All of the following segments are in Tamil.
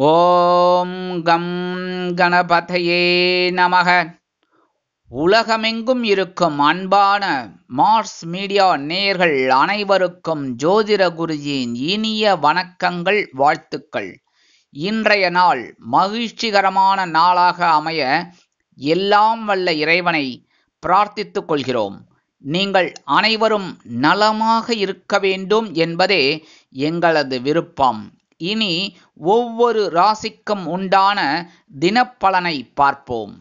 ஓம் கம் கணபதையே நமக. உலகமெங்கும் இருக்கும் அன்பான மார்ஸ் மீடியா நேயர்கள் அனைவருக்கும் ஜோதிட குருஜியின் இனிய வணக்கங்கள், வாழ்த்துக்கள். இன்றைய நாள் மகிழ்ச்சிகரமான நாளாக அமைய எல்லாம் வல்ல இறைவனை பிரார்த்தித்துக் கொள்கிறோம். நீங்கள் அனைவரும் நலமாக இருக்க வேண்டும் என்பதே எங்களது விருப்பம். இனி ஒவ்வொரு ராசிக்கும் உண்டான தினப்பலனை பார்ப்போம்.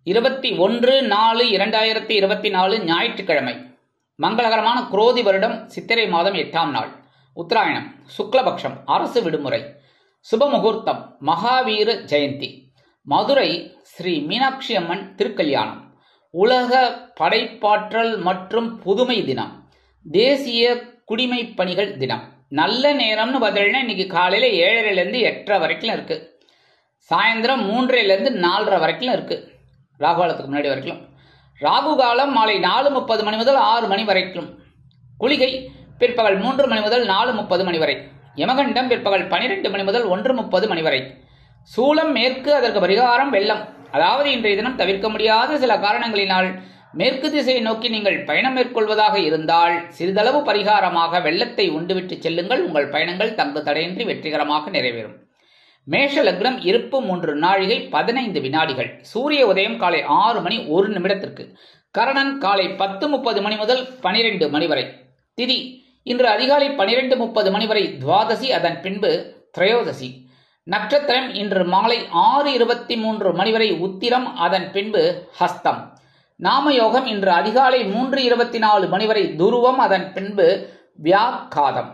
21/4/2024 ஞாயிற்றுக்கிழமை, மங்களகரமான குரோதி வருடம் சித்திரை மாதம் 8ஆம் நாள், உத்தராயணம், சுக்லபக்ஷம், அரசு விடுமுறை, சுபமுகூர்த்தம், மகாவீர ஜெயந்தி, மதுரை ஸ்ரீ மீனாட்சி அம்மன் திருக்கல்யாணம், உலக படைப்பாற்றல் மற்றும் புதுமை தினம், தேசிய குடிமைப் பணிகள் தினம். நல்ல நேரம்னு பார்த்தீங்கன்னா இன்னைக்கு காலையில் 7:30 8:30 வரைக்கும் இருக்கு. சாயந்தரம் 3:00 4:30 வரைக்கும் இருக்கு. ராகுகாலத்துக்கு முன்னாடி வரைக்கும். ராகு காலம் மாலை 4:30 மணி முதல் 6 மணி வரைக்கும். குளிகை பிற்பகல் 3 மணி முதல் 4:30 மணி வரை. யமகண்டம் பிற்பகல் 12 மணி முதல் 1:30 மணி வரை. சூலம் மேற்கு, அதற்கு பரிகாரம் வெள்ளம். அதாவது இன்றைய தினம் தவிர்க்க முடியாத சில காரணங்களினால் மேற்கு திசையை நோக்கி நீங்கள் பயணம் மேற்கொள்வதாக இருந்தால் சிறிதளவு பரிகாரமாக வெள்ளத்தை உண்டுவிட்டு செல்லுங்கள். உங்கள் பயணங்கள் தங்கு தடையின்றி வெற்றிகரமாக நிறைவேறும். மேஷ லக்னம், இருப்பு 3 நாழிகை 15 வினாடிகள். சூரிய உதயம் காலை 6 மணி 1 நிமிடத்திற்கு. கரணன் காலை 10:30 மணி முதல் 12 மணி வரை. திதி இன்று அதிகாலை 12:30 மணி வரை துவாதசி, அதன் பின்பு திரையோதசி. நட்சத்திரம் இன்று மாலை 6:23 மணி வரை உத்திரம், அதன் பின்பு ஹஸ்தம். நாமயோகம் இன்று அதிகாலை 3:24 மணி வரை துருவம், அதன் பின்பு வியாக்காதம்.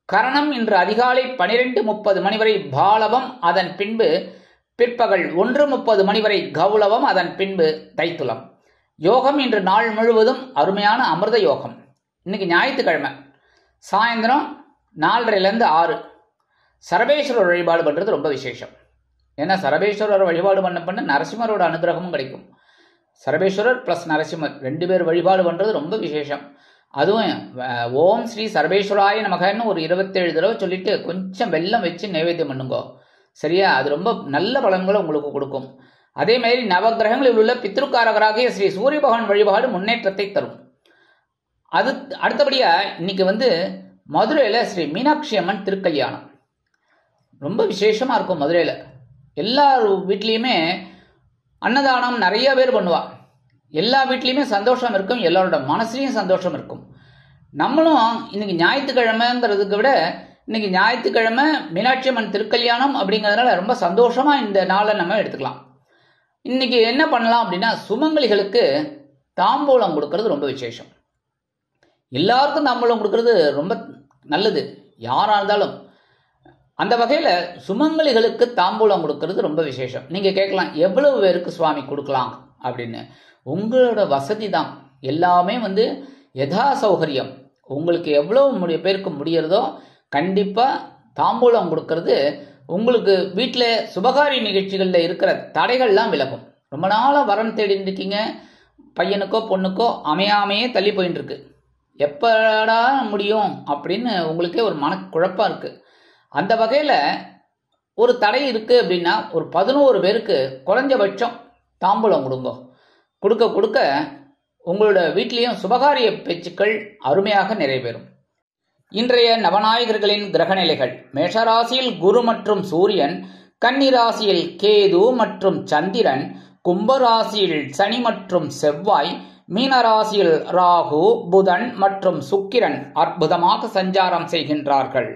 கரணம் இன்று அதிகாலை 12:30 மணி வரை பாலவம், அதன் பின்பு பிற்பகல் 1:30 மணி வரை கௌளவம், அதன் பின்பு தைத்துலம். யோகம் இன்று நாள் முழுவதும் அருமையான அமிர்த யோகம். இன்னைக்கு ஞாயிற்றுக்கிழமை, சாயந்தரம் 4:30 6 சரபேஸ்வரர் வழிபாடு பண்றது ரொம்ப விசேஷம். ஏன்னா சரபேஸ்வரர் வழிபாடு பண்ண நரசிம்மரோட அனுகிரகமும் கிடைக்கும். சரபேஸ்வரர் பிளஸ் நரசிம்மர் 2 பேர் வழிபாடு பண்றது ரொம்ப விசேஷம். அதுவும் ஓம் ஸ்ரீ சரபேஸ்வராய நமகன்னு ஒரு 27 தடவை சொல்லிட்டு கொஞ்சம் வெல்லம் வச்சு நைவேத்தியம் பண்ணுங்க. சரியா? அது ரொம்ப நல்ல பலன்களை உங்களுக்கு கொடுக்கும். அதே மாதிரி நவகிரகங்களில் உள்ள பித்ருக்காரகராகிய ஸ்ரீ சூரிய பகவான் வழிபாடு முன்னேற்றத்தை தரும். அது அடுத்தபடியா இன்னைக்கு மதுரையில ஸ்ரீ மீனாட்சி அம்மன் திருக்கல்யாணம் ரொம்ப விசேஷமா இருக்கும். மதுரையில எல்லார் வீட்லயுமே அன்னதானம் நிறைய பேர் பண்ணுவா. எல்லா வீட்லையுமே சந்தோஷம் இருக்கும், எல்லாரோட மனசுலையும் சந்தோஷம் இருக்கும். நம்மளும் இன்னைக்கு ஞாயிற்றுக்கிழமைங்கிறதுக்கு விட இன்னைக்கு ஞாயிற்றுக்கிழமை மீனாட்சி அம்மன் திருக்கல்யாணம் அப்படிங்கிறதுனால ரொம்ப சந்தோஷமா இந்த நாளை நம்ம எடுத்துக்கலாம். இன்னைக்கு என்ன பண்ணலாம் அப்படின்னா, சுமங்கலிகளுக்கு தாம்பூலம் கொடுக்கறது ரொம்ப விசேஷம். எல்லாருக்கும் தாம்பூலம் கொடுக்கறது ரொம்ப நல்லது, யாரா இருந்தாலும். அந்த வகையில் சுமங்கலிகளுக்கு தாம்பூலம் கொடுக்கறது ரொம்ப விசேஷம். நீங்கள் கேட்கலாம், எவ்வளவு பேருக்கு சுவாமி கொடுக்கலாம் அப்படின்னு. உங்களோட வசதி தான் எல்லாமே. யதா சௌகரியம். உங்களுக்கு எவ்வளவு பேருக்கு முடியறதோ கண்டிப்பாக தாம்பூலம் கொடுக்கறது உங்களுக்கு வீட்டில் சுபகாரி நிகழ்ச்சிகளில் இருக்கிற தடைகள்லாம் விலகும். ரொம்ப நாளாக வரன் தேடிட்டு இருக்கீங்க, பையனுக்கோ பொண்ணுக்கோ அமையாமையே தள்ளி போயின்னு இருக்கு, எப்படா முடியும் அப்படின்னு உங்களுக்கே ஒரு மனக்குழப்பம் இருக்கு. அந்த வகையில் ஒரு தடை இருக்கு அப்படின்னா ஒரு 11 பேருக்கு குறைஞ்சபட்சம் தாம்பூலம் கொடுங்க. கொடுக்க கொடுக்க உங்களோட வீட்லேயும் சுபகாரிய பேச்சுக்கள் அருமையாக நிறைவேறும். இன்றைய நவநாயகர்களின் கிரகநிலைகள்: மேஷராசியில் குரு மற்றும் சூரியன், கன்னிராசியில் கேது மற்றும் சந்திரன், கும்பராசியில் சனி மற்றும் செவ்வாய், மீனராசியில் ராகு, புதன் மற்றும் சுக்கிரன் அற்புதமாக சஞ்சாரம் செய்கின்றார்கள்.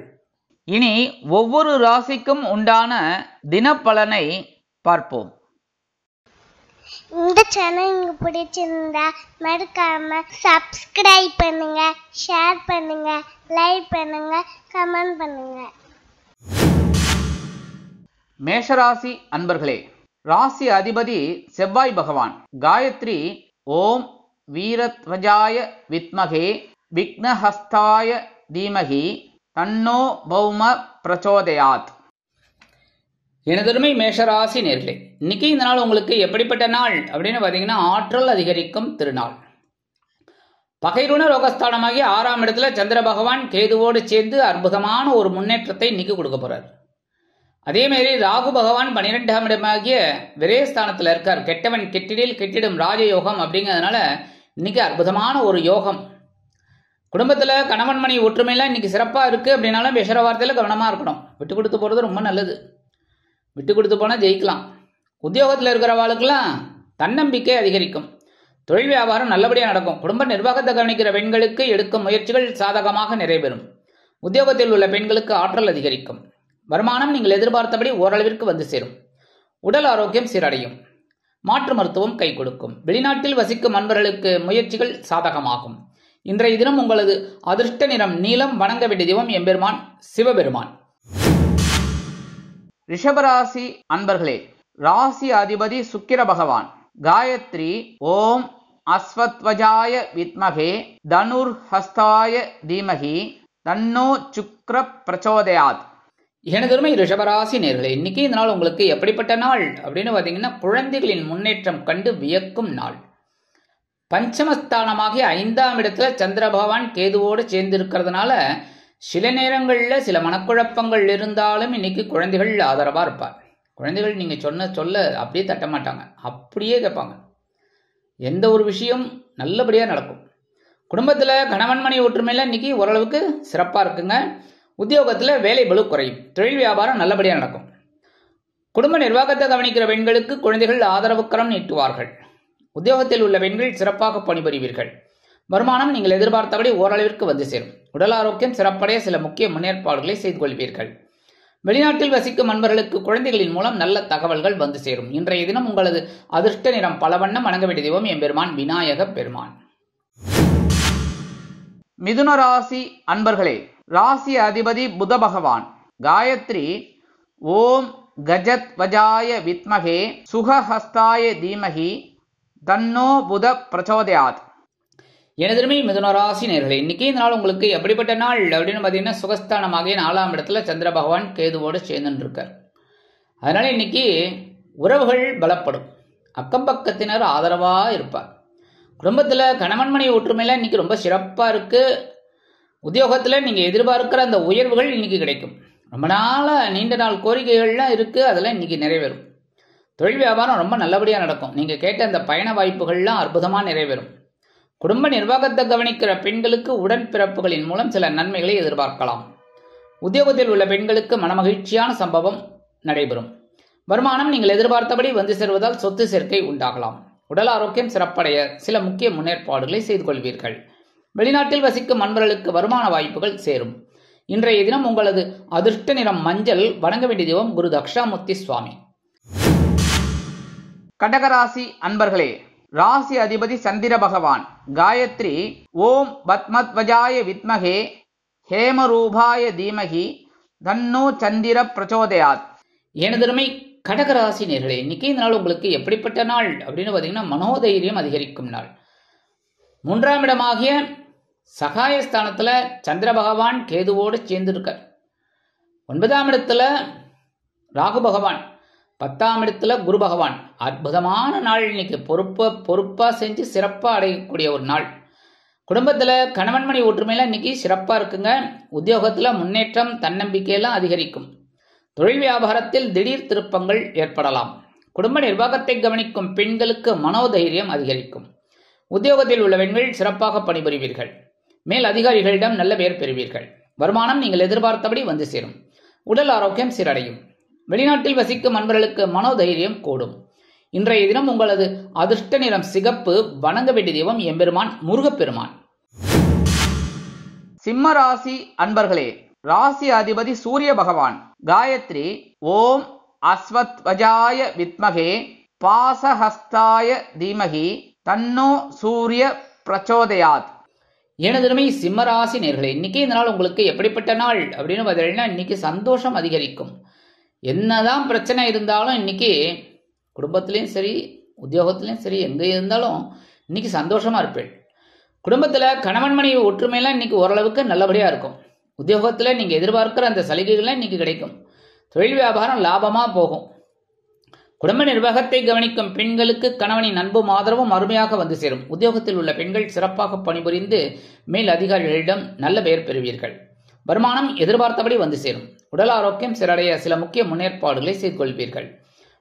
இனி ஒவ்வொரு ராசிக்கும் உண்டான தினப்பலனை பார்ப்போம். இந்த சேனல் உங்களுக்கு பிடிச்சிருந்தா மறக்காம சப்ஸ்கிரைப் பண்ணுங்க, ஷேர் பண்ணுங்க, லைக் பண்ணுங்க, கமெண்ட் பண்ணுங்க. மேஷராசி அன்பர்களே, ராசி அதிபதி செவ்வாய் பகவான். காயத்ரி ஓம் வீரத்வஜாய வித்மகே விக்னஹஸ்தாய தீமகி தன்னோ பௌம பிரச்சோதயாத். எனதருமை மேஷராசி நேர்களே, இன்னைக்கு இந்த நாள் உங்களுக்கு எப்படிப்பட்ட நாள் அப்படின்னு பார்த்தீங்கன்னா, ஆற்றல் அதிகரிக்கும் திருநாள். பகைருண ரோகஸ்தானமாகி 6ஆம் இடத்துல சந்திர பகவான் கேதுவோடு சேர்ந்து அற்புதமான ஒரு முன்னேற்றத்தை இன்னைக்கு கொடுக்க போறார். அதேமாரி ராகு பகவான் 12ஆம் இடமாகிய விரயஸ்தானத்தில் இருக்கார். கெட்டவன் கெட்டிடில் கெட்டிடும் ராஜயோகம் அப்படிங்கிறதுனால இன்னைக்கு அற்புதமான ஒரு யோகம். குடும்பத்தில் கணவன் மனைவி ஒற்றுமையெல்லாம் இன்னைக்கு சிறப்பாக இருக்குது. அப்படின்னாலும் பேசுகிற வார்த்தையில் கவனமாக இருக்கணும். விட்டு கொடுத்து போகிறது ரொம்ப நல்லது. விட்டு கொடுத்து போனால் ஜெயிக்கலாம். உத்தியோகத்தில் இருக்கிறவாளுக்கெல்லாம் தன்னம்பிக்கை அதிகரிக்கும். தொழில் வியாபாரம் நல்லபடியாக நடக்கும். குடும்ப நிர்வாகத்தை கவனிக்கிற பெண்களுக்கு எடுக்கும் முயற்சிகள் சாதகமாக நிறைவேறும். உத்தியோகத்தில் உள்ள பெண்களுக்கு ஆற்றல் அதிகரிக்கும். வருமானம் நீங்கள் எதிர்பார்த்தபடி ஓரளவிற்கு வந்து சேரும். உடல் ஆரோக்கியம் சீரடையும். மாற்று மருத்துவம் கை கொடுக்கும். வெளிநாட்டில் வசிக்கும் அன்பர்களுக்கு முயற்சிகள் சாதகமாகும். இன்றைய தினம் உங்களது அதிர்ஷ்ட நிறம் நீலம். வணங்க வேண்டிய தெய்வம் எம்பெருமான் சிவபெருமான். ரிஷபராசி அன்பர்களே, ராசி அதிபதி சுக்கிர பகவான். காயத்ரி ஓம் அஸ்வத்வஜாய வித்மகே தனுர் ஹஸ்தாய தீமகி தன்னோ சுக்ர பிரச்சோதயாத். எனதருமை ரிஷபராசி நேர்களே, இன்னைக்கு இந்த நாள் உங்களுக்கு எப்படிப்பட்ட நாள் அப்படின்னு பார்த்தீங்கன்னா, குழந்தைகளின் முன்னேற்றம் கண்டு வியக்கும் நாள். பஞ்சமஸ்தானமாகிய 5ஆம் இடத்துல சந்திர பகவான் கேதுவோடு சேர்ந்து இருக்கிறதுனால சில நேரங்களில் சில மனக்குழப்பங்கள் இருந்தாலும் இன்னைக்கு குழந்தைகள் ஆதரவாக இருப்பார். குழந்தைகள் நீங்கள் சொல்ல அப்படியே தட்ட மாட்டாங்க, அப்படியே கேட்பாங்க. எந்த ஒரு விஷயம் நல்லபடியாக நடக்கும். குடும்பத்தில் கணவன் மனைவி ஒற்றுமையில் இன்னைக்கு ஓரளவுக்கு சிறப்பாக இருக்குங்க. உத்தியோகத்தில் வேலை பளு குறையும். தொழில் வியாபாரம் நல்லபடியாக நடக்கும். குடும்ப நிர்வாகத்தை கவனிக்கிற பெண்களுக்கு குழந்தைகள் ஆதரவுக்கரம் நீட்டுவார்கள். உத்தியோகத்தில் உள்ள பெண்கள் சிறப்பாக பணிபுரிவீர்கள். வருமானம் நீங்கள் எதிர்பார்த்தபடி ஓரளவிற்கு வந்து சேரும். உடல் ஆரோக்கியம் சிறப்படைய சில முக்கிய முன்னேற்பாடுகளை செய்து கொள்வீர்கள். வெளிநாட்டில் வசிக்கும் அன்பர்களுக்கு குழந்தைகளின் மூலம் நல்ல தகவல்கள் வந்து சேரும். இன்றைய தினம் உங்களது அதிர்ஷ்ட நிறம் பலவண்ணம். வணங்க வேண்டிய தெய்வம் எம்பெருமான் விநாயக பெருமான். மிதுன ராசி அன்பர்களே, ராசி அதிபதி புத பகவான். காயத்ரி ஓம் கஜத் வஜாய வித்மகே சுகஹஸ்தாய தீமகி தன்னோ புத பிரச்சோதயாத். எனதுமே மிதுனராசி நேர்களே, இன்னைக்கு இந்த நாள் உங்களுக்கு எப்படிப்பட்ட நாள் அப்படின்னு பார்த்தீங்கன்னா, சுகஸ்தானமாகிய 4ஆம் இடத்துல சந்திர பகவான் கேதுவோடு சேர்ந்துட்டு இருக்கார். அதனால இன்னைக்கு உறவுகள் பலப்படும். அக்கம் பக்கத்தினர் ஆதரவாக இருப்பார். குடும்பத்தில் கணவன் மனைவி ஒற்றுமையில் இன்னைக்கு ரொம்ப சிறப்பாக இருக்கு. உத்தியோகத்தில் நீங்கள் எதிர்பார்க்கிற அந்த உயர்வுகள் இன்னைக்கு கிடைக்கும். ரொம்ப நாளாக நீண்ட நாள் கோரிக்கைகள்லாம் இருக்குது, அதெல்லாம் இன்னைக்கு நிறைவேறும். தொழில் வியாபாரம் ரொம்ப நல்லபடியாக நடக்கும். நீங்கள் கேட்ட அந்த பயண வாய்ப்புகள்லாம் அற்புதமாக நிறைவேறும். குடும்ப நிர்வாகத்தை கவனிக்கிற பெண்களுக்கு உடன்பிறப்புகளின் மூலம் சில நன்மைகளை எதிர்பார்க்கலாம். உத்தியோகத்தில் உள்ள பெண்களுக்கு மனமகிழ்ச்சியான சம்பவம் நடைபெறும். வருமானம் நீங்கள் எதிர்பார்த்தபடி வந்து சேருவதால் சொத்து சேர்க்கை உண்டாகலாம். உடல் ஆரோக்கியம் சிறப்படைய சில முக்கிய முன்னேற்பாடுகளை செய்து கொள்வீர்கள். வெளிநாட்டில் வசிக்கும் அன்பர்களுக்கு வருமான வாய்ப்புகள் சேரும். இன்றைய தினம் உங்களது அதிர்ஷ்ட நிறம் மஞ்சள். வணங்க வேண்டிய தெய்வம் குரு தக்ஷாமூர்த்தி சுவாமி. கடகராசி அன்பர்களே, ராசி அதிபதி சந்திர பகவான். காயத்ரி ஓம் பத்மத்வஜாய வித்மகே ஹேமரூபாய தீமகி தன்னோ சந்திர பிரச்சோதயாத். எனதருமை கடகராசி நேர்களே, இன்னைக்கு இந்த நாள் உங்களுக்கு எப்படிப்பட்ட நாள் அப்படின்னு பார்த்தீங்கன்னா, மனோதைரியம் அதிகரிக்கும் நாள். 3ஆம் இடமாகிய சகாயஸ்தானத்தில் சந்திர பகவான் கேதுவோடு சேர்ந்திருக்கார். 9ஆம் இடத்துல ராகு பகவான், 10ஆம் இடத்துல குரு பகவான். அற்புதமான நாள் இன்னைக்கு. பொறுப்பாக செஞ்சு சிறப்பாக அடையக்கூடிய ஒரு நாள். குடும்பத்தில் கணவன் மனைவி ஒற்றுமையெல்லாம் இன்னைக்கு சிறப்பாக இருக்குங்க. உத்தியோகத்தில் முன்னேற்றம் தன்னம்பிக்கையெல்லாம் அதிகரிக்கும். தொழில் வியாபாரத்தில் திடீர் திருப்பங்கள் ஏற்படலாம். குடும்ப நிர்வாகத்தை கவனிக்கும் பெண்களுக்கு மனோதைரியம் அதிகரிக்கும். உத்தியோகத்தில் உள்ள பெண்கள் சிறப்பாக பணிபுரிவீர்கள். மேல் அதிகாரிகளிடம் நல்ல பெயர் பெறுவீர்கள். வருமானம் நீங்கள் எதிர்பார்த்தபடி வந்து சேரும். உடல் ஆரோக்கியம் சீரடையும். வெளிநாட்டில் வசிக்கும் அன்பர்களுக்கு மனோதைரியம் கூடும். இன்றைய தினம் உங்களது அதிர்ஷ்ட நிறம் சிகப்பு. வணங்க வேண்டிய தெய்வம் எம்பெருமான் முருகப்பெருமான். சிம்ம ராசி அன்பர்களே, ராசி அதிபதி சூரிய பகவான். காயத்ரி ஓம் அஸ்வத்வஜாய வித்மகே பாசஹஸ்தாய தீமகி தன்னோ சூரிய பிரச்சோதயாத். எனதுமே சிம்மராசி நேர்களே, இன்னைக்கு இந்த நாள் உங்களுக்கு எப்படிப்பட்ட நாள் அப்படின்னு பார்த்தீங்கன்னா, இன்னைக்கு சந்தோஷம் அதிகரிக்கும். என்னதான் பிரச்சனை இருந்தாலும் இன்னைக்கு குடும்பத்திலையும் சரி உத்தியோகத்திலையும் சரி எங்கே இருந்தாலும் இன்னைக்கு சந்தோஷமாக இருப்பேன். குடும்பத்தில் கணவன் மனைவி ஒற்றுமையெல்லாம் இன்னைக்கு ஓரளவுக்கு நல்லபடியாக இருக்கும். உத்தியோகத்தில் நீங்கள் எதிர்பார்க்குற அந்த சலுகைகள்லாம் இன்னைக்கு கிடைக்கும். தொழில் வியாபாரம் லாபமாக போகும். குடும்ப நிர்வாகத்தை கவனிக்கும் பெண்களுக்கு கணவனின் அன்பும் ஆதரவும் அருமையாக வந்து சேரும். உத்தியோகத்தில் உள்ள பெண்கள் சிறப்பாக பணிபுரிந்து மேல் அதிகாரிகளிடம் நல்ல பெயர் பெறுவீர்கள். வருமானம் எதிர்பார்த்தபடி வந்து சேரும். உடல் ஆரோக்கியம் சிறடைய சில முக்கிய முன்னேற்பாடுகளை செய்து கொள்வீர்கள்.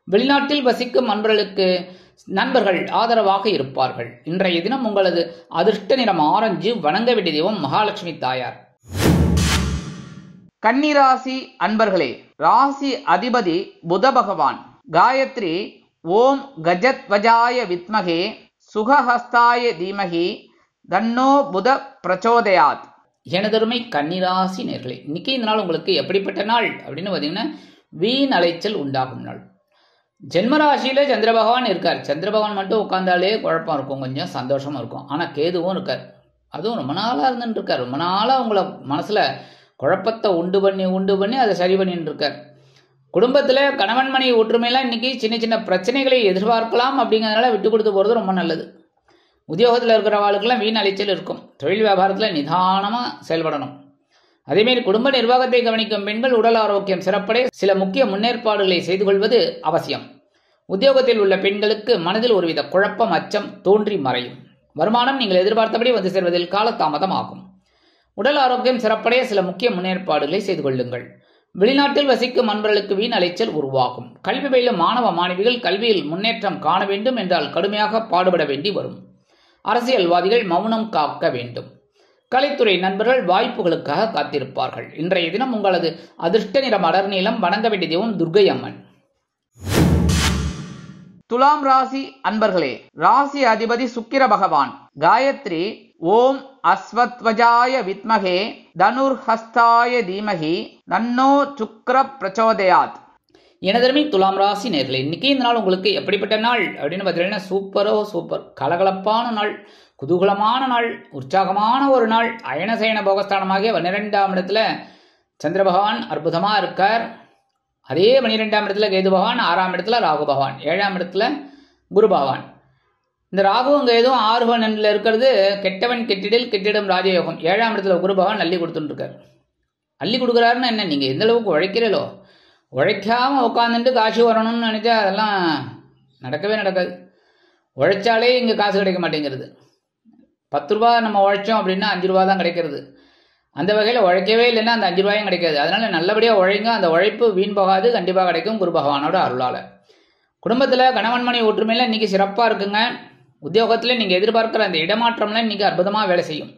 வெளிநாட்டில் வசிக்கும் நண்பர்கள் ஆதரவாக இருப்பார்கள். இன்றைய தினம் உங்களது அதிர்ஷ்ட நிறம் ஆரஞ்சு. வணங்க வேண்டிய தெய்வம் மகாலட்சுமி தாயார். கன்னிராசி அன்பர்களே, ராசி அதிபதி புத பகவான். காயத்ரி ஓம் கஜத்வஜாய வித்மகே சுகஹஸ்தாய தீமகி தன்னோ புத பிரச்சோதயாத். எனதருமை கன்னிராசி நேர்களே, இன்னைக்கு இந்த நாள் உங்களுக்கு எப்படிப்பட்ட நாள் அப்படின்னு பார்த்தீங்கன்னா, வீண் அலைச்சல் உண்டாகும் நாள். ஜென்மராசியில சந்திர பகவான் இருக்கார். சந்திர பகவான் மட்டும் உட்கார்ந்தாலே குழப்பம் இருக்கும், கொஞ்சம் சந்தோஷமா இருக்கும். ஆனால் கேதுவும் இருக்கார். அதுவும் ரொம்ப நாளாக இருந்துட்டு இருக்கார். ரொம்ப நாளாக உங்களை மனசுல குழப்பத்தை உண்டு பண்ணி அதை சரி பண்ணிட்டு இருக்கார். குடும்பத்தில் கணவன் மனைவி ஒற்றுமையெல்லாம் இன்னைக்கு சின்ன சின்ன பிரச்சனைகளை எதிர்பார்க்கலாம். அப்படிங்கிறதுனால விட்டு கொடுத்து போகிறது ரொம்ப நல்லது. உத்தியோகத்தில் இருக்கிறவாளுக்கெல்லாம் வீண் அலைச்சல் இருக்கும். தொழில் வியாபாரத்தில் நிதானமாக செயல்படணும். அதேமாரி குடும்ப நிர்வாகத்தை கவனிக்கும் பெண்கள் உடல் ஆரோக்கியம் சிறப்படைய சில முக்கிய முன்னேற்பாடுகளை செய்து கொள்வது அவசியம். உத்தியோகத்தில் உள்ள பெண்களுக்கு மனதில் ஒருவித குழப்பம், அச்சம் தோன்றி மறையும். வருமானம் நீங்கள் எதிர்பார்த்தபடி வந்து சேர்வதில் காலதாமதம் ஆகும். உடல் ஆரோக்கியம் சிறப்படைய சில முக்கிய முன்னேற்பாடுகளை செய்து கொள்ளுங்கள். வெளிநாட்டில் வசிக்கும் அன்பர்களுக்கு வீண் அலைச்சல் உருவாகும். கல்வி பயிலும் மாணவ மாணவிகள் கல்வியில் முன்னேற்றம் காண வேண்டும் என்றால் கடுமையாக பாடுபட வேண்டி வரும். அரசியல்வாதிகள் மௌனம் காக்க வேண்டும். கலைத்துறை நண்பர்கள் வாய்ப்புகளுக்காக காத்திருப்பார்கள். இன்றைய தினம் உங்களது அதிர்ஷ்ட நிறம் அடர் நீளம். வணங்க வேண்டிய தெய்வம் துர்க்கை அம்மன். துலாம் ராசி அன்பர்களே, ராசி அதிபதி சுக்கிர பகவான். காயத்ரி ஓம் அஸ்வத்வஜாய வித்மகே தனுர்ஹஸ்தாய தீமகி தன்னோ சுக்ர பிரச்சோதயாத். எனதருமை துலாம் ராசி நேர்களே, இன்னைக்கு இந்த நாள் உங்களுக்கு எப்படிப்பட்ட நாள் அப்படின்னு பார்த்தீங்கன்னா, சூப்பர் கலகலப்பான நாள், குதூகலமான நாள், உற்சாகமான ஒரு நாள். அயனசயன போகஸ்தானமாகிய 12ஆம் இடத்துல சந்திர பகவான் அற்புதமா இருக்கார். அதே 12ஆம் இடத்துல கேது பகவான், 6ஆம் இடத்துல ராகு பகவான், 7ஆம் இடத்துல குரு பகவான். இந்த ராகுவும் கேதுவும் 6 இருக்கிறது கெட்டவன் கெட்டிடில் கெட்டிடும் ராஜயோகம். 7ஆம் இடத்துல குரு பகவான் அள்ளி கொடுத்துட்டு இருக்கார். அள்ளி கொடுக்குறாருன்னா என்ன, நீங்க எந்த அளவுக்கு உழைக்கிறீங்களோ, உழைக்காம உட்காந்துட்டு காசு வரணும்னு நினைச்சா அதெல்லாம் நடக்கவே நடக்காது. உழைச்சாலே இங்கே காசு கிடைக்க மாட்டேங்கிறது. 10 ரூபா நம்ம உழைச்சோம் அப்படின்னா 5 ரூபா தான் கிடைக்கிறது. அந்த வகையில் உழைக்கவே இல்லைன்னா அந்த 5 ரூபாயும் கிடைக்காது. அதனால நல்லபடியாக உழைங்க, அந்த உழைப்பு வீண் போகாது, கண்டிப்பாக கிடைக்கும் குரு பகவானோட அருளால். குடும்பத்தில் கணவன் மனைவி ஒற்றுமையில் இன்னைக்கு சிறப்பாக இருக்குங்க. உத்தியோகத்தில் நீங்கள் எதிர்பார்க்குற அந்த இடமாற்றம்லாம் இன்னைக்கு அற்புதமாக வேலை செய்யும்.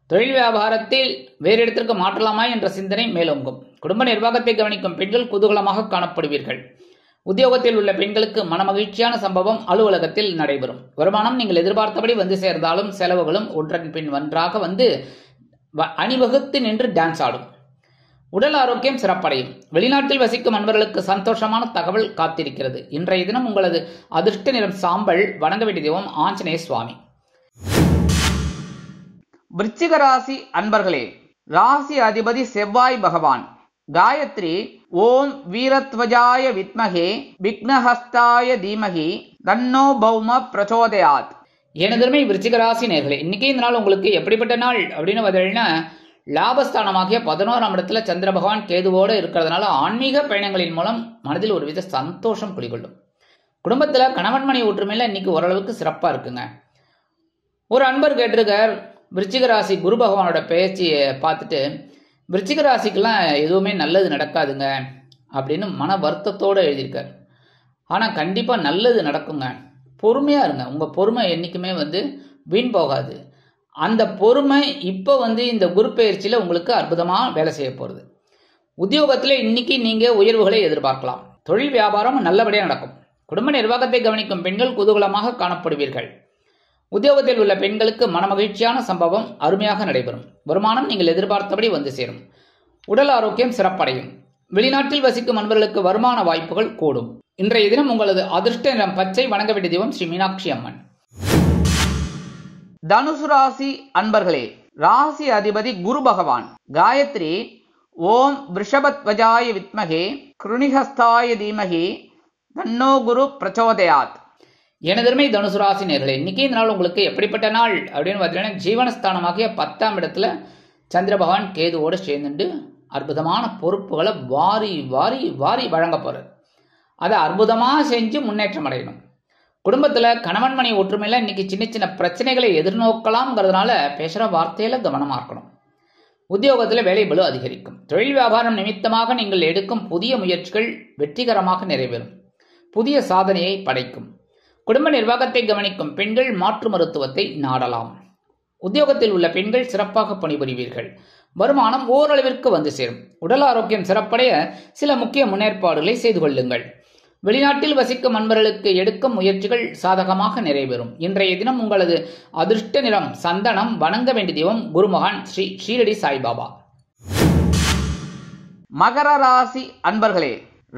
தொழில் வியாபாரத்தில் வேறு இடத்திற்கு மாற்றலாமா என்ற சிந்தனை மேலோங்கும். குடும்ப நிர்வாகத்தை கவனிக்கும் பெண்கள் குதூகலமாக காணப்படுவீர்கள். உத்தியோகத்தில் உள்ள பெண்களுக்கு மனமகிழ்ச்சியான சம்பவம் அலுவலகத்தில் நடைபெறும். வருமானம் நீங்கள் எதிர்பார்த்தபடி வந்து சேர்ந்தாலும் செலவுகளும் ஒன்றன் பின் ஒன்றாக வந்து அணிவகுத்து நின்று டான்ஸ் ஆடும். உடல் ஆரோக்கியம் சிறப்படையும். வெளிநாட்டில் வசிக்கும் அன்பர்களுக்கு சந்தோஷமான தகவல் காத்திருக்கிறது. இன்றைய தினம் உங்களது அதிர்ஷ்ட நிறம் சாம்பல். வணங்க வேண்டிய தெய்வம் ஆஞ்சநேய சுவாமி. விருச்சிக ராசி அன்பர்களே, ராசி அதிபதி செவ்வாய் பகவான். காயத்ரி ஓம் வீரத்வஜாய வித்மகே விக்னஹஸ்தாய தீமகி தன்னோ பௌம பிரச்சோதயாத். எனதருமை விருச்சிக ராசி நேர்களே, இன்னைக்கு இந்த நாள் உங்களுக்கு எப்படிப்பட்ட நாள் அப்படின்னு பார்த்தீங்கன்னா, லாபஸ்தானமாகிய 11ஆம் இடத்துல சந்திர பகவான் கேதுவோடு இருக்கிறதுனால ஆன்மீக பயணங்களின் மூலம் மனதில் ஒரு வித சந்தோஷம் குடிகொள்ளும். குடும்பத்தில் கணவன் மனைவி ஒற்றுமையில் இன்னைக்கு ஓரளவுக்கு சிறப்பாக இருக்குங்க. ஒரு அன்பர் கேட்டிருக்கார், விருச்சிக ராசி குரு பகவானோட பேச்சியை பார்த்துட்டு விருச்சிக ராசிக்கெல்லாம் எதுவுமே நல்லது நடக்காதுங்க அப்படின்னு மன வருத்தத்தோடு எழுதியிருக்கார். ஆனால் கண்டிப்பாக நல்லது நடக்குங்க. பொறுமையாக இருங்க. உங்கள் பொறுமை என்றைக்குமே வீண் போகாது. அந்த பொறுமை இப்போ இந்த குரு பயிற்சியில் உங்களுக்கு அற்புதமாக வேலை செய்ய போகிறது. உத்தியோகத்தில் இன்னைக்கு நீங்கள் உயர்வுகளை எதிர்பார்க்கலாம். தொழில் வியாபாரம் நல்லபடியாக நடக்கும். குடும்ப நிர்வாகத்தை கவனிக்கும் பெண்கள் குதூகலமாக காணப்படுவீர்கள். உத்தியோகத்தில் உள்ள பெண்களுக்கு மனமகிழ்ச்சியான சம்பவம் அருமையாக நடைபெறும். வருமானம் நீங்கள் எதிர்பார்த்தபடி வந்து சேரும். உடல் ஆரோக்கியம் சிறப்படையும். வெளிநாட்டில் வசிக்கும் அன்பர்களுக்கு வருமான வாய்ப்புகள் கூடும். இன்றைய தினம் உங்களது அதிர்ஷ்ட நிறம் பச்சை. வணங்க வேண்டிய தெய்வம் ஸ்ரீ மீனாட்சி அம்மன். தனுசு ராசி அன்பர்களே, ராசி அதிபதி குரு பகவான். காயத்ரி ஓம் விருஷபத்வஜாய வித்மகே கிருணிஹஸ்தாய தீமகி தன்னோ குரு பிரச்சோதயாத். எனதருமை தனுசு ராசி நேர்களே, இன்னைக்கு இந்த நாள் உங்களுக்கு எப்படிப்பட்ட நாள் அப்படின்னு பார்த்தீங்கன்னா, ஜீவனஸ்தானமாகிய 10ஆம் இடத்துல சந்திர பகவான் கேதுவோடு சேர்ந்துட்டு அற்புதமான பொறுப்புகளை வாரி வாரி வாரி வழங்க போறார். அதை அற்புதமாக செஞ்சு முன்னேற்றம் அடையணும். குடும்பத்தில் கணவன் மனைவி ஒற்றுமையில் இன்னைக்கு சின்ன சின்ன பிரச்சனைகளை எதிர்நோக்கலாம்ங்கிறதுனால பேசுகிற வார்த்தையில் கவனமாக இருக்கணும். உத்தியோகத்தில் வேலை பளு அதிகரிக்கும். தொழில் வியாபாரம் நிமித்தமாக நீங்கள் எடுக்கும் புதிய முயற்சிகள் வெற்றிகரமாக நிறைவேறும். புதிய சாதனையை படைக்கும். குடும்ப நிர்வாகத்தை கவனிக்கும் பெண்கள் மாற்று மருத்துவத்தை நாடலாம். உத்தியோகத்தில் உள்ள பெண்கள் சிறப்பாக பணிபுரிவீர்கள். வருமானம் ஓரளவிற்கு வந்து சேரும். உடல் ஆரோக்கியம் சிறப்படைய சில முக்கிய முன்னேற்பாடுகளை செய்து கொள்ளுங்கள். வெளிநாட்டில் வசிக்கும் அன்பர்களுக்கு எடுக்கும் முயற்சிகள் சாதகமாக நிறைவேறும். இன்றைய தினம் உங்களது அதிர்ஷ்ட நிறம் சந்தனம். வணங்க வேண்டிய தெய்வம் குருமகான் ஸ்ரீ ஷீரடி சாய்பாபா. மகர ராசி அன்பர்களே,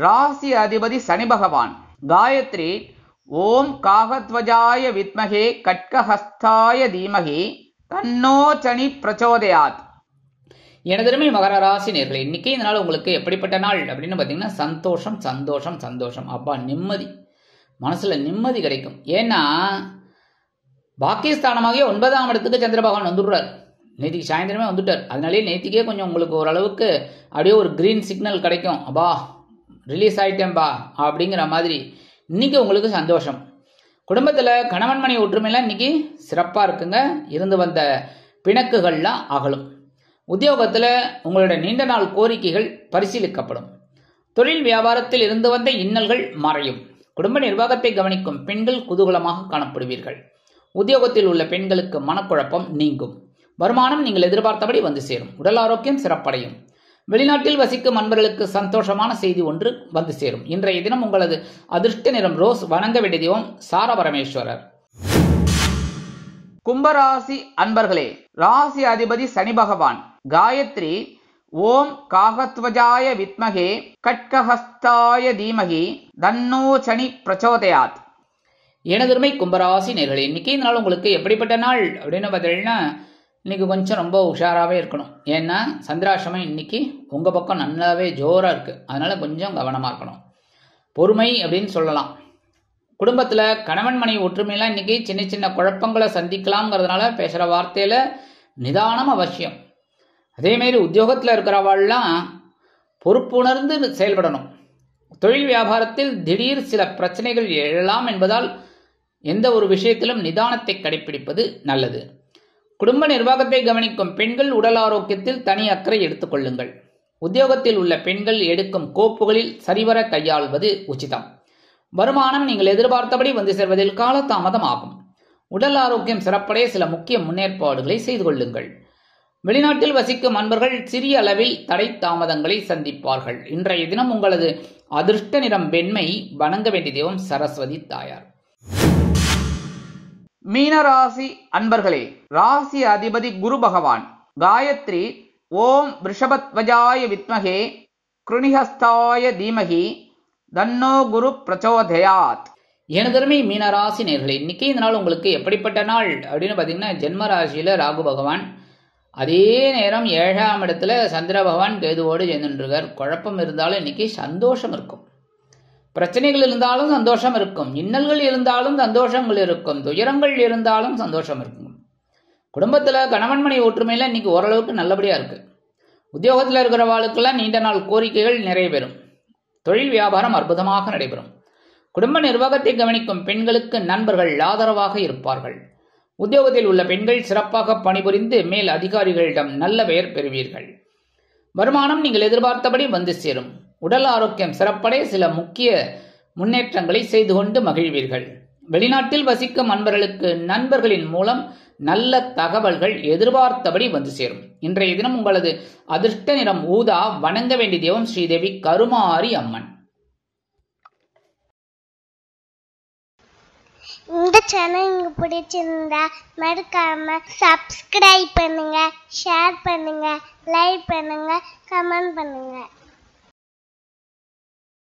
ராசி அதிபதி சனி பகவான். காயத்ரி ஓம் காகத்வஜாய வித்மகே கட்கஹஸ்தாய தீமகி தன்னோ சனி பிரச்சோதயாத். எனதருமை மகர ராசி நேர்களே, இன்னைக்கு இந்த நாள் உங்களுக்கு எப்படிப்பட்ட நாள் அப்படின்னு பார்த்தீங்கன்னா சந்தோஷம் சந்தோஷம் சந்தோஷம். அப்பா நிம்மதி, மனசுல நிம்மதி கிடைக்கும். ஏன்னா பாக்கியஸ்தானமாகிய 9ஆம் இடத்துக்கு சந்திர பகவான் வந்துடுறார். நேற்றுக்கு சாயந்தரமே வந்துட்டார். அதனாலேயே நேற்றுக்கே கொஞ்சம் உங்களுக்கு ஓரளவுக்கு அப்படியே ஒரு கிரீன் சிக்னல் கிடைக்கும். அப்பா ரிலீஸ் ஆயிட்டேன்பா அப்படிங்கிற மாதிரி இன்னைக்கு உங்களுக்கு சந்தோஷம். குடும்பத்தில் கணவன் மனைவி ஒற்றுமையெல்லாம் இன்னைக்கு சிறப்பாக இருக்குங்க. இருந்து வந்த பிணக்குகள்லாம் அகலும். உத்தியோகத்தில் உங்களோட நீண்ட நாள் கோரிக்கைகள் பரிசீலிக்கப்படும். தொழில் வியாபாரத்தில் இருந்து வந்த இன்னல்கள் மறையும். குடும்ப நிர்வாகத்தை கவனிக்கும் பெண்கள் குதூகலமாக காணப்படுவீர்கள். உத்தியோகத்தில் உள்ள பெண்களுக்கு மனக்குழப்பம் நீங்கும். வருமானம் நீங்கள் எதிர்பார்த்தபடி வந்து சேரும். உடல் ஆரோக்கியம் சிறப்படையும். வெளிநாட்டில் வசிக்கும் அன்பர்களுக்கு சந்தோஷமான செய்தி ஒன்று வந்து சேரும். இன்றைய தினம் உங்களது அதிர்ஷ்ட நிறம் ரோஸ். வணங்க வேண்டிய தெய்வம் சார பரமேஸ்வரர். கும்பராசி அன்பர்களே, ராசி அதிபதி சனி பகவான். காயத்ரி ஓம் காகத்வஜாய வித்மகே கட்கஹஸ்தாய தீமகி தன்னோ சனி பிரச்சோதயாத். எனதருமை கும்பராசி நேர்களே, இன்னைக்கு இந்த நாள் உங்களுக்கு எப்படிப்பட்ட நாள் அப்படின்னு பார்த்தீங்கன்னா இன்னைக்கு கொஞ்சம் ரொம்ப உஷாராகவே இருக்கணும். ஏன்னா சந்திராசிரமம் இன்னைக்கு உங்கள் பக்கம் நல்லாவே ஜோராக இருக்குது. அதனால் கொஞ்சம் கவனமாக இருக்கணும். பொறுமை அப்படின்னு சொல்லலாம். குடும்பத்தில் கணவன் மனைவி ஒற்றுமையெல்லாம் இன்னைக்கு சின்ன சின்ன குழப்பங்களை சந்திக்கலாம்ங்கிறதுனால பேசுகிற வார்த்தையில் நிதானம் அவசியம். அதேமாரி உத்தியோகத்தில் இருக்கிறவாள்லாம் பொறுப்புணர்ந்து செயல்படணும். தொழில் வியாபாரத்தில் திடீர் சில பிரச்சனைகள் எழலாம் என்பதால் எந்த ஒரு விஷயத்திலும் நிதானத்தை கடைபிடிப்பது நல்லது. குடும்ப நிர்வாகத்தை கவனிக்கும் பெண்கள் உடல் ஆரோக்கியத்தில் தனி அக்கறை எடுத்துக் கொள்ளுங்கள். உத்தியோகத்தில் உள்ள பெண்கள் எடுக்கும் கோப்புகளில் சரிவர கையாள்வது உச்சிதம். வருமானம் நீங்கள் எதிர்பார்த்தபடி வந்து சேர்வதில் காலதாமதம் ஆகும். உடல் ஆரோக்கியம் சிறப்படைய சில முக்கிய முன்னேற்பாடுகளை செய்து கொள்ளுங்கள். வெளிநாட்டில் வசிக்கும் அன்பர்கள் சிறிய அளவில் தடை தாமதங்களை சந்திப்பார்கள். இன்றைய தினம் உங்களது அதிர்ஷ்ட நிறம் வெண்மை. வணங்க வேண்டிய தெய்வம் சரஸ்வதி தாயார். மீனராசி அன்பர்களே, ராசி அதிபதி குரு பகவான். காயத்ரி ஓம் ரிஷபத்வஜாய வித்மகே கிருணிஹஸ்தாய தீமகி தன்னோ குரு பிரச்சோதயாத். எனதருமை மீனராசி நேர்களே, இன்னைக்கு இந்த நாள் உங்களுக்கு எப்படிப்பட்ட நாள் அப்படின்னு பார்த்தீங்கன்னா ஜென்ம ராசியில் ராகு பகவான், அதே நேரம் 7ஆம் இடத்துல சந்திர பகவான் கேதுவோடு சேர்ந்துருக்கார். குழப்பம் இருந்தாலும் இன்னைக்கு சந்தோஷம் இருக்கும். பிரச்சனைகள் இருந்தாலும் சந்தோஷம் இருக்கும். இன்னல்கள் இருந்தாலும் சந்தோஷங்கள் இருக்கும். துயரங்கள் இருந்தாலும் சந்தோஷம் இருக்கும். குடும்பத்தில் கணவன் மனைவி ஒற்றுமையில் இன்னைக்கு ஓரளவுக்கு நல்லபடியாக இருக்கு. உத்தியோகத்தில் இருக்கிறவாளுக்கெல்லாம் நீண்ட நாள் கோரிக்கைகள் நிறைவேறும். தொழில் வியாபாரம் அற்புதமாக நடைபெறும். குடும்ப நிர்வாகத்தை கவனிக்கும் பெண்களுக்கு நண்பர்கள் ஆதரவாக இருப்பார்கள். உத்தியோகத்தில் உள்ள பெண்கள் சிறப்பாக பணிபுரிந்து மேல் அதிகாரிகளிடம் நல்ல பெயர் பெறுவீர்கள். வருமானம் நீங்கள் எதிர்பார்த்தபடி வந்து சேரும். உடல் ஆரோக்கியம் சிறப்படைய சில முக்கிய முன்னேற்றங்களை செய்து கொண்டு மகிழ்வீர்கள். வெளிநாட்டில் வசிக்கும் அன்பர்களுக்கு நண்பர்களின் மூலம் நல்ல தகவல்கள் எதிர்பார்த்தபடி வந்து சேரும். இன்றைய தினம் உங்களது அதிர்ஷ்ட நிறம் ஊதா. வணங்க வேண்டிய தெய்வம் ஸ்ரீதேவி கருமாரி அம்மன். இந்த சேனல் உங்களுக்கு பிடிச்சிருந்தா மறக்காம சப்ஸ்கிரைப் பண்ணுங்க, ஷேர் பண்ணுங்க, லைக் பண்ணுங்க, கமெண்ட் பண்ணுங்க.